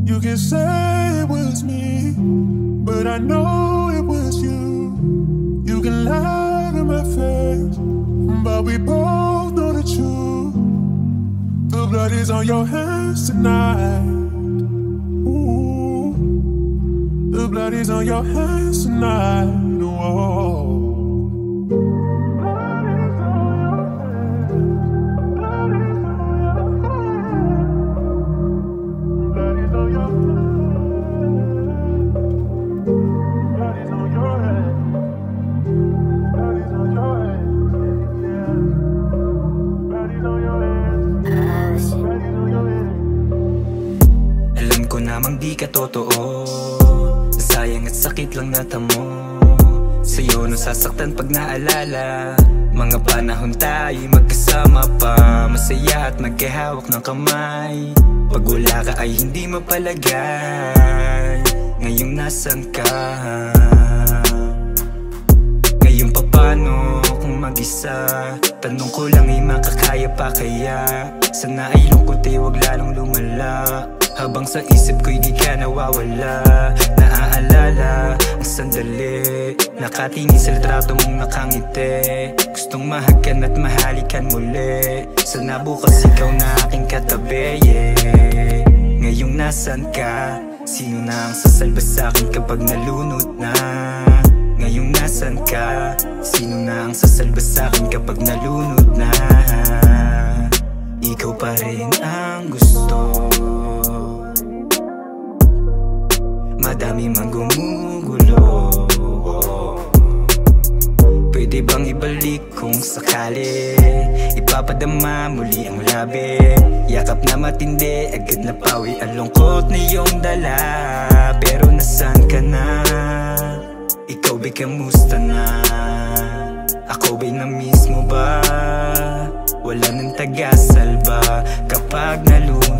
You can say it was me, but I know it was you. You can lie to my face, but we both know the truth. The blood is on your hands tonight. Ooh. The blood is on your hands tonight. Whoa. Namang di ka totoo, sayang at sakit lang natamo. Sa'yo nasasaktan pag naalala mga panahon tayo'y magkasama pa, masaya at magkahawak ng kamay. Pag wala ka ay hindi mapalagay. Ngayong nasan ka? Ngayon papano kung mag-isa? Tanong ko lang ay makakaya pa kaya? Sana ay lungkot ay wag lalong lumala. Habang sa isip ko'y di ka nawawala. Naaalala ang sandali, nakatingin sa litrato mong nakangiti. Gustong mahagkan at mahalikan muli. Sana bukas ikaw na aking katabi, yeah. Ngayong nasan ka? Sino na ang sasalba sa'kin kapag nalunod na? Ngayong nasan ka? Sino na ang sasalba sa'kin kapag nalunod na? Ikaw pa rin ang gusto. Madami mang gumugulo. Pwede bang ibalik kung sakali? Ipapadama muli ang labi. Yakap na matindi, agad na pawi ang lungkot na iyong dala. Pero nasan ka na? Ikaw ba'y kamusta na? Ako ba'y na-miss mo ba? Wala nang tagasal ba kapag nalunod